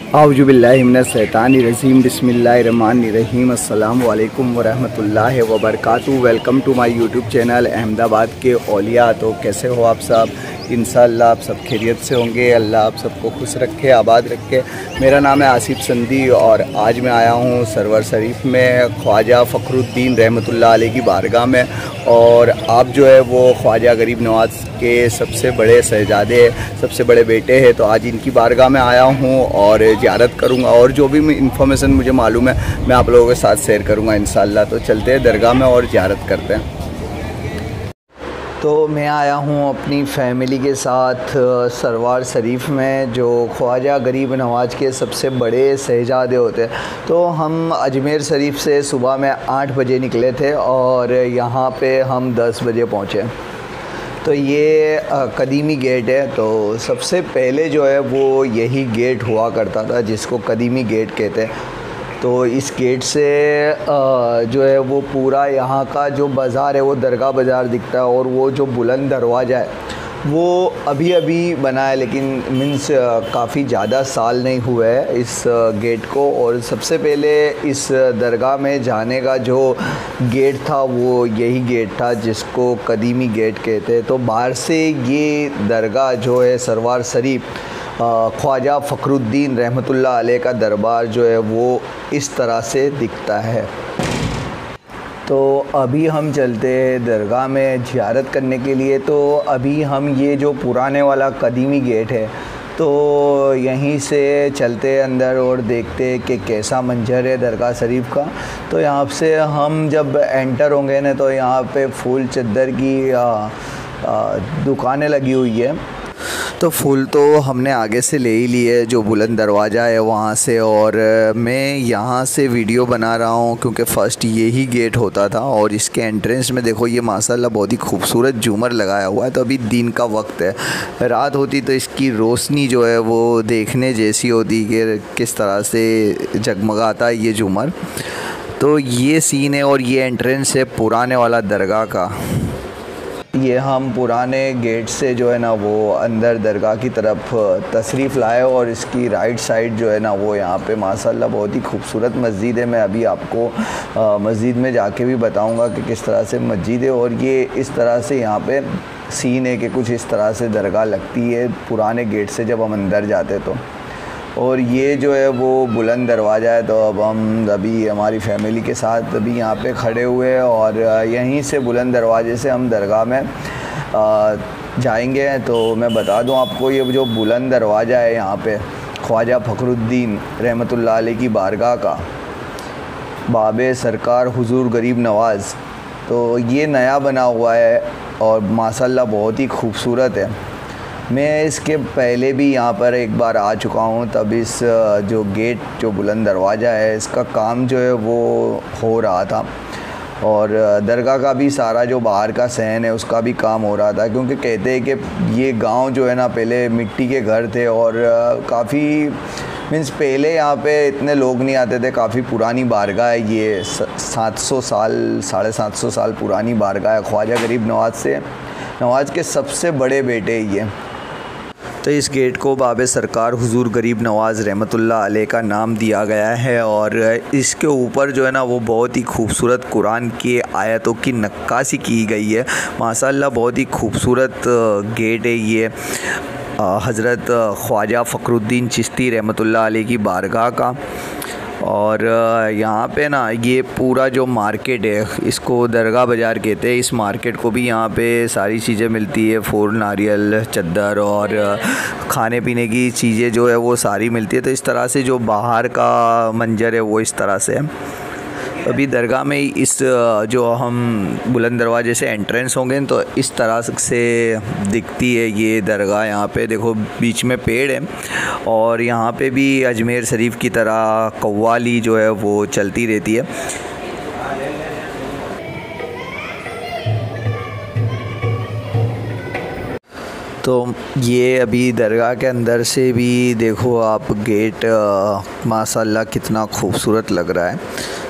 औज़ुबिल्लाहि मिनश्शैतानिर्रजीम बिस्मिल्लाहिर्रहमानिर्रहीम अस्सलामु अलैकुम वरहमतुल्लाहि वबरकातुहू। Welcome to my YouTube channel Ahmedabad के औलिया। तो कैसे हो आप सब? इंशाअल्लाह आप सब खैरियत से होंगे। अल्लाह आप सबको खुश रखे, आबाद रखे। मेरा नाम है आसिफ संदी और आज मैं आया हूँ सरवर शरीफ में ख्वाजा फ़खरुद्दीन रहमतुल्लाह अलैह की बारगाह में। और आप जो है वो ख्वाजा गरीब नवाज़ के सबसे बड़े शहज़ादे, सबसे बड़े बेटे हैं। तो आज इनकी बारगाह में आया हूँ और ज़ियारत करूँगा और जो भी इन्फॉर्मेशन मुझे मालूम है मैं आप लोगों के साथ शेयर करूँगा इंशाअल्लाह। तो चलते हैं दरगाह में और ज़ियारत करते हैं। तो मैं आया हूँ अपनी फ़ैमिली के साथ सरवार शरीफ में, जो ख्वाजा गरीब नवाज़ के सबसे बड़े शहज़ादे होते हैं। तो हम अजमेर शरीफ से सुबह में 8 बजे निकले थे और यहाँ पे हम 10 बजे पहुँचे। तो ये कदीमी गेट है। तो सबसे पहले जो है वो यही गेट हुआ करता था जिसको कदीमी गेट कहते हैं। तो इस गेट से जो है वो पूरा यहाँ का जो बाज़ार है वो दरगाह बाज़ार दिखता है। और वो जो बुलंद दरवाज़ा है वो अभी अभी बना है, लेकिन मीन्स काफ़ी ज़्यादा साल नहीं हुए हैं इस गेट को। और सबसे पहले इस दरगाह में जाने का जो गेट था वो यही गेट था जिसको कदीमी गेट कहते हैं। तो बाहर से ये दरगाह जो है सरवार शरीफ ख्वाजा फ़खरुद्दीन रहमतुल्लाह अलैह का दरबार जो है वो इस तरह से दिखता है। तो अभी हम चलते हैं दरगाह में ज़ियारत करने के लिए। तो अभी हम ये जो पुराने वाला कदीमी गेट है तो यहीं से चलते हैं अंदर और देखते हैं कि कैसा मंजर है दरगाह शरीफ का। तो यहाँ से हम जब एंटर होंगे ना तो यहाँ पे फूल चद्दर की दुकानें लगी हुई है। तो फूल तो हमने आगे से ले ही लिए, जो बुलंद दरवाज़ा है वहाँ से। और मैं यहाँ से वीडियो बना रहा हूँ क्योंकि फ़र्स्ट यही गेट होता था। और इसके एंट्रेंस में देखो ये माशाल्लाह बहुत ही खूबसूरत झूमर लगाया हुआ है। तो अभी दिन का वक्त है, रात होती तो इसकी रोशनी जो है वो देखने जैसी होती कि किस तरह से जगमगाता है ये झूमर। तो ये सीन है और ये एंट्रेंस है पुराने वाला दरगाह का। ये हम पुराने गेट से जो है ना वो अंदर दरगाह की तरफ तशरीफ़ लाए। और इसकी राइट साइड जो है ना वो यहाँ पे माशाल्लाह बहुत ही खूबसूरत मस्जिद है। मैं अभी आपको मस्जिद में जाके भी बताऊँगा कि किस तरह से मस्जिद है। और ये इस तरह से यहाँ पे सीन है कि कुछ इस तरह से दरगाह लगती है पुराने गेट से जब हम अंदर जाते तो। और ये जो है वो बुलंद दरवाज़ा है। तो अब हम अभी हमारी फ़ैमिली के साथ अभी यहाँ पे खड़े हुए हैं और यहीं से बुलंद दरवाज़े से हम दरगाह में जाएंगे। तो मैं बता दूं आपको, ये जो बुलंद दरवाज़ा है यहाँ पे ख्वाजा फ़खरुद्दीन रहमतुल्लाह अलैह की बारगाह का, बाबे सरकार हुज़ूर गरीब नवाज़, तो ये नया बना हुआ है और माशाल्लाह बहुत ही खूबसूरत है। मैं इसके पहले भी यहाँ पर एक बार आ चुका हूँ। तब इस जो गेट जो बुलंद दरवाज़ा है इसका काम जो है वो हो रहा था। और दरगाह का भी सारा जो बाहर का सहन है उसका भी काम हो रहा था। क्योंकि कहते हैं कि ये गांव जो है ना पहले मिट्टी के घर थे और काफ़ी मीन्स पहले यहाँ पे इतने लोग नहीं आते थे। काफ़ी पुरानी बारगाह है ये, 700 साल 750 साल पुरानी बारगाह है। ख्वाजा गरीब नवाज़ के सबसे बड़े बेटे ये। तो इस गेट को बाबे सरकार हुज़ूर गरीब नवाज़ रहमतुल्लाह अलैह का नाम दिया गया है। और इसके ऊपर जो है ना वो बहुत ही खूबसूरत कुरान की आयतों की नक्काशी की गई है। माशाल्लाह बहुत ही खूबसूरत गेट है ये हज़रत ख्वाजा फ़खरुद्दीन चिश्ती रहमतुल्लाह अलैह की बारगाह का। और यहाँ पे ना ये पूरा जो मार्केट है इसको दरगाह बाज़ार कहते हैं। इस मार्केट को भी यहाँ पे सारी चीज़ें मिलती है, फूल, नारियल, चद्दर और खाने पीने की चीज़ें जो है वो सारी मिलती है। तो इस तरह से जो बाहर का मंजर है वो इस तरह से है। अभी दरगाह में इस जो हम बुलंद दरवाजे से एंट्रेंस होंगे तो इस तरह से दिखती है ये दरगाह। यहाँ पे देखो बीच में पेड़ है और यहाँ पे भी अजमेर शरीफ की तरह कव्वाली जो है वो चलती रहती है। तो ये अभी दरगाह के अंदर से भी देखो आप गेट माशाल्लाह कितना खूबसूरत लग रहा है।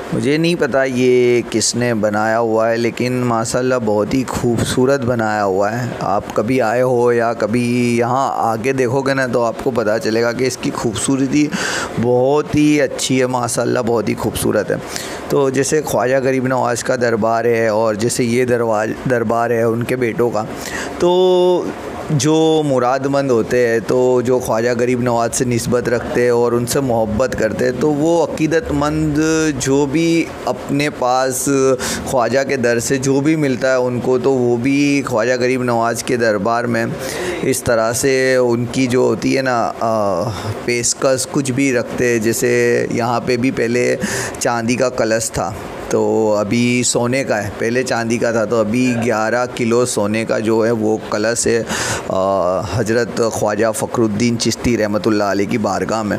मुझे नहीं पता ये किसने बनाया हुआ है, लेकिन माशाल्लाह बहुत ही खूबसूरत बनाया हुआ है। आप कभी आए हो या कभी यहाँ आके देखोगे ना तो आपको पता चलेगा कि इसकी खूबसूरती बहुत ही अच्छी है, माशाल्लाह बहुत ही खूबसूरत है। तो जैसे ख्वाजा गरीब नवाज़ का दरबार है और जैसे ये दरबार है उनके बेटों का, तो जो मुरादमंद होते हैं, तो जो ख्वाजा गरीब नवाज़ से निस्बत रखते हैं और उनसे मोहब्बत करते हैं, तो वो अक़ीदतमंद जो भी अपने पास ख्वाजा के दर से जो भी मिलता है उनको, तो वो भी ख्वाजा गरीब नवाज़ के दरबार में इस तरह से उनकी जो होती है ना पेशकश कुछ भी रखते हैं। जैसे यहाँ पे भी पहले चांदी का कलश था, तो अभी सोने का है, पहले चांदी का था, तो अभी 11 किलो सोने का जो है वो कलश है हज़रत ख्वाजा फ़खरुद्दीन चिश्ती रहमतुल्लाह अलैह की बारगाह में।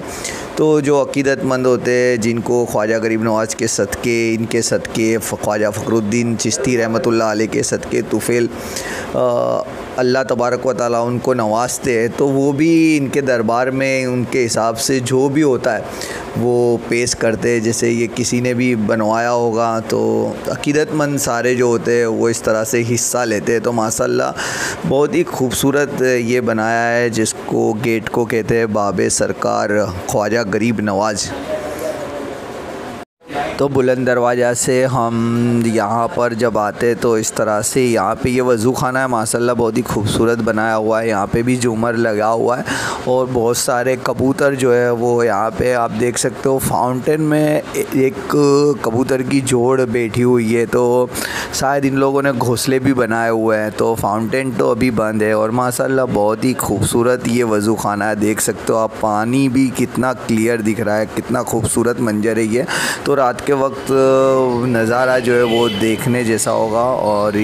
तो जो अक़ीदतमंद होते हैं, जिनको ख्वाजा गरीब नवाज़ के सदक़े, इनके सदक़े, ख्वाजा फ़खरुद्दीन चिश्ती रहमतुल्लाह अलैह के सदक़े तुफ़ैल अल्लाह तबारक व तआला उनको नवाजते हैं, तो वो भी इनके दरबार में उनके हिसाब से जो भी होता है वो पेश करते हैं। जैसे ये किसी ने भी बनवाया होगा तो अक़ीदतमंद सारे जो होते हैं वो इस तरह से हिस्सा लेते हैं। तो माशाल्लाह बहुत ही खूबसूरत ये बनाया है, जिसको गेट को कहते हैं बाबे सरकार ख्वाजा गरीब नवाज़। तो बुलंद दरवाज़ा से हम यहाँ पर जब आते तो इस तरह से यहाँ पे ये वज़ू खाना है, माशाल्लाह बहुत ही खूबसूरत बनाया हुआ है। यहाँ पे भी झूमर लगा हुआ है और बहुत सारे कबूतर जो है वो यहाँ पे आप देख सकते हो। फाउंटेन में एक कबूतर की जोड़ बैठी हुई है, तो शायद इन लोगों ने घोंसले भी बनाए हुए हैं। तो फाउंटेन तो अभी बंद है और माशाल्लाह बहुत ही खूबसूरत ये वज़ू खाना है। देख सकते हो आप, पानी भी कितना क्लियर दिख रहा है, कितना खूबसूरत मंजर है ये। तो रात के वक्त नज़ारा जो है वो देखने जैसा होगा। और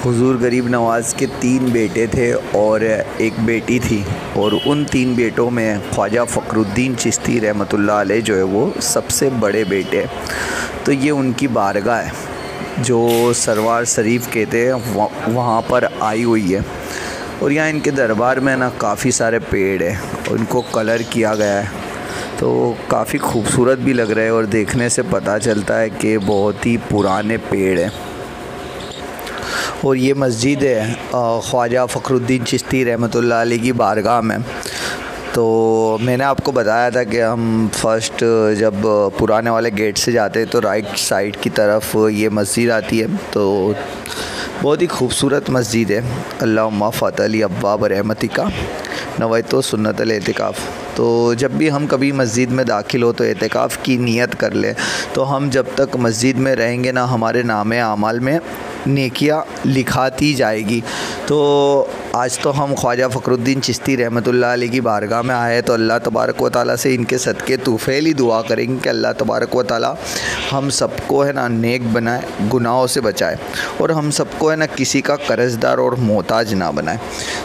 हुज़ूर गरीब नवाज़ के 3 बेटे थे और एक बेटी थी, और उन 3 बेटों में ख्वाजा फ़खरुद्दीन चिश्ती रहमतुल्लाह अलैह जो है वो सबसे बड़े बेटे। तो ये उनकी बारगाह है जो सरवार शरीफ कहते हैं, वहाँ पर आई हुई है। और यहाँ इनके दरबार में ना काफ़ी सारे पेड़ हैं, उनको कलर किया गया है, तो काफ़ी खूबसूरत भी लग रहा है और देखने से पता चलता है कि बहुत ही पुराने पेड़ हैं। और ये मस्जिद है ख्वाजा फ़खरुद्दीन चिश्ती रहमतुल्लाह अलैह की बारगाह में। तो मैंने आपको बताया था कि हम फर्स्ट जब पुराने वाले गेट से जाते हैं तो राइट साइड की तरफ ये मस्जिद आती है। तो बहुत ही खूबसूरत मस्जिद है। अल्लाहुम्मा फ़तली अब्वाब रहमतिका नवैतो सुन्नतल एतिकाफ़। तो जब भी हम कभी मस्जिद में दाखिल हो तो एतिकाफ़ की नियत कर ले, तो हम जब तक मस्जिद में रहेंगे ना हमारे नामे आमाल में नेकियां लिखाती जाएगी। तो आज तो हम ख्वाजा फ़खरुद्दीन चिश्ती रहमतुल्लाह अलैह की बारगाह में आए, तो अल्लाह तबारक व तआला से इनके सदक़े तुफ़ैल ही दुआ करेंगे कि अल्लाह तबारक व तआला हम सबको है ना नेक बनाए, गुनाहों से बचाए, और हम सबको है ना किसी का कर्ज़दार और मोहताज ना बनाए।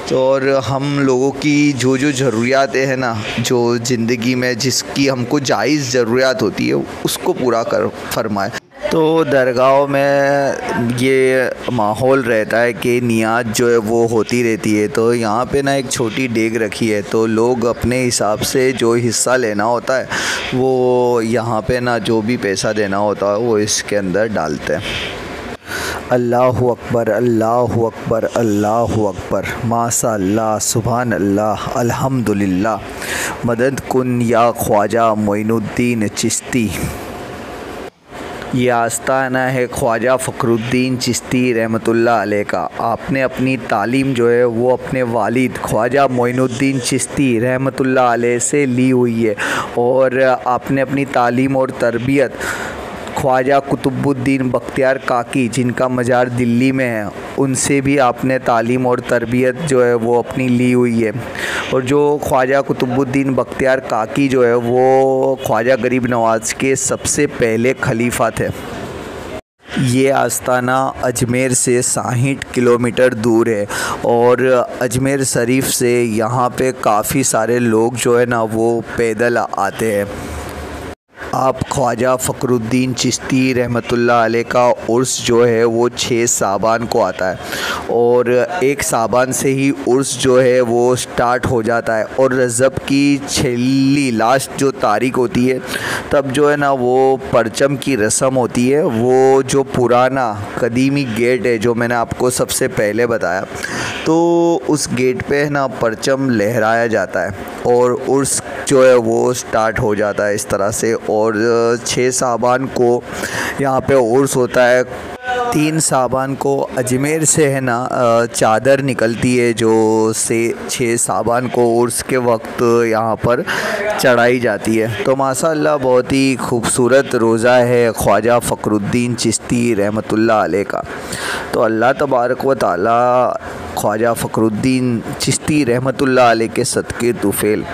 तो और हम लोगों की जो जो ज़रूरियातें हैं ना, जो ज़िंदगी में जिसकी हमको जायज़ ज़रूरियात होती है उसको पूरा कर फरमाए। तो दरगाहों में ये माहौल रहता है कि नियाज़ जो है वो होती रहती है। तो यहाँ पे ना एक छोटी डेग रखी है, तो लोग अपने हिसाब से जो हिस्सा लेना होता है वो यहाँ पे ना जो भी पैसा देना होता है वो इसके अंदर डालते हैं। अल्लाहु अकबर, अल्लाहु अकबर, अल्लाहु अकबर, माशाअल्लाह, सुभान अल्लाह, अल्हम्दुलिल्लाह, मदद कुन या ख्वाजा मोइनुद्दीन चिश्ती। ये आस्ताना है ख्वाजा फ़खरुद्दीन चिश्ती रहमतुल्लाह अलैह का। आपने अपनी तालीम जो है वो अपने वालिद ख्वाजा मोइनुद्दीन चिश्ती रहमतुल्लाह अलैह से ली हुई है, और आपने अपनी तालीम और तरबियत ख्वाजा कुतुबुद्दीन बख्तियार काकी, जिनका मज़ार दिल्ली में है, उनसे भी आपने तालीम और तरबियत जो है वो अपनी ली हुई है। और जो ख्वाजा कुतुबुद्दीन बख्तियार काकी जो है वो ख्वाजा गरीब नवाज़ के सबसे पहले खलीफा थे। ये आस्ताना अजमेर से 60 किलोमीटर दूर है, और अजमेर शरीफ से यहाँ पे काफ़ी सारे लोग जो है ना वो पैदल आते हैं। आप ख्वाजा फ़खरुद्दीन चिश्ती रहमतुल्लाह अलैह का उर्स जो है वो 6 साबान को आता है और 1 साबान से ही उर्स जो है वो स्टार्ट हो जाता है और रजब की छेली लास्ट जो तारीख होती है तब जो है ना वो परचम की रस्म होती है। वो जो पुराना कदीमी गेट है जो मैंने आपको सबसे पहले बताया, तो उस गेट पे है ना परचम लहराया जाता है और उर्स जो है वो स्टार्ट हो जाता है इस तरह से। और 6 साबान को यहाँ पे उर्स होता है। 3 साबान को अजमेर से है ना चादर निकलती है जो से 6 साबान को उर्स के वक्त यहाँ पर चढ़ाई जाती है। तो माशाअल्लाह बहुत ही खूबसूरत रोज़ा है ख्वाजा फ़खरुद्दीन चिश्ती रहमतुल्लाह अलैह का। तो अल्लाह तबारक व तआला ख्वाजा फ़खरुद्दीन चिश्ती रहमतुल्लाह अलैह के सदक़े तुफ़ैल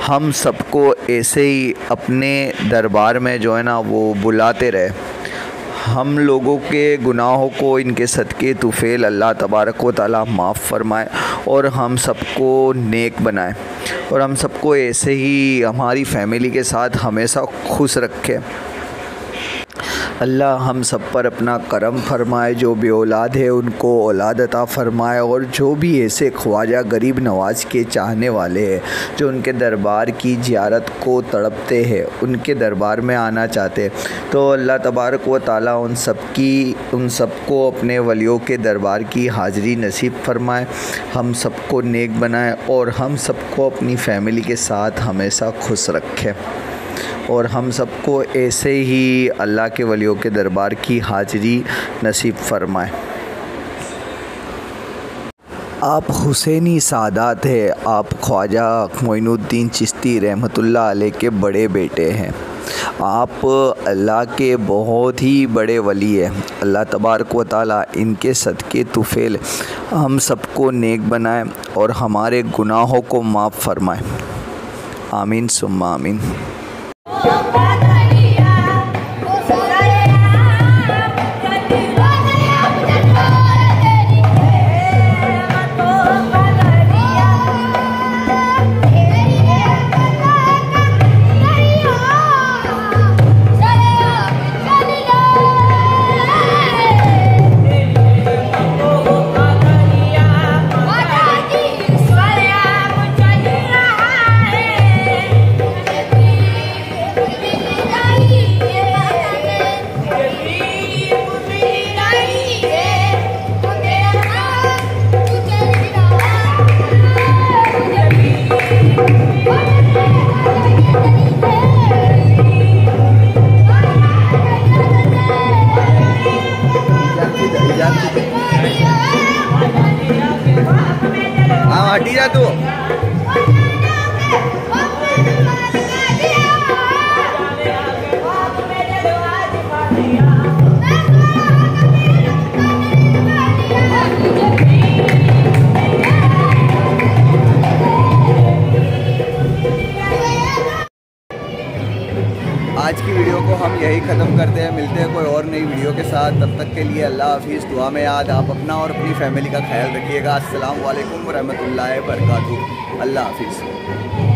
हम सबको ऐसे ही अपने दरबार में जो है ना वो बुलाते रहे। हम लोगों के गुनाहों को इनके सदक़े तुफ़ैल अल्लाह तबारक व तआला माफ़ फ़रमाए और हम सबको नेक बनाए और हम सबको ऐसे ही हमारी फ़ैमिली के साथ हमेशा खुश रखे। अल्लाह हम सब पर अपना करम फ़रमाए, जो भी औलाद है उनको औलाद अता फ़रमाए और जो भी ऐसे ख्वाजा गरीब नवाज के चाहने वाले हैं जो उनके दरबार की ज़ियारत को तड़पते हैं, उनके दरबार में आना चाहते हैं, तो अल्लाह तबारक व तआला उन सबको अपने वलियों के दरबार की हाज़िरी नसीब फ़रमाए, हम सबको नेक बनाए और हम सबको अपनी फ़ैमिली के साथ हमेशा खुश रखे और हम सबको ऐसे ही अल्लाह के वलियों के दरबार की हाज़िरी नसीब फ़रमाए। आप हुसैनी सादात है, आप ख्वाजा मोइनुद्दीन चिश्ती रहमतुल्लाह अलैह के बड़े बेटे हैं। आप अल्लाह के बहुत ही बड़े वली हैं। अल्लाह तबारक व तआला इनके सदक़े तुफ़ैल हम सबको नेक बनाए और हमारे गुनाहों को माफ़ फ़रमाए। आमीन सुम्मा आमीन। हटी जा तू। आज की वीडियो को हम यही ख़त्म करते हैं। मिलते हैं कोई और नई वीडियो के साथ। तब तक के लिए अल्लाह हाफिज़। दुआ में याद, आप अपना और अपनी फ़ैमिली का ख्याल रखिएगा। अस्सलामु अलैकुम व रहमतुल्लाहि व बरकातुहू। अल्लाह हाफिज़।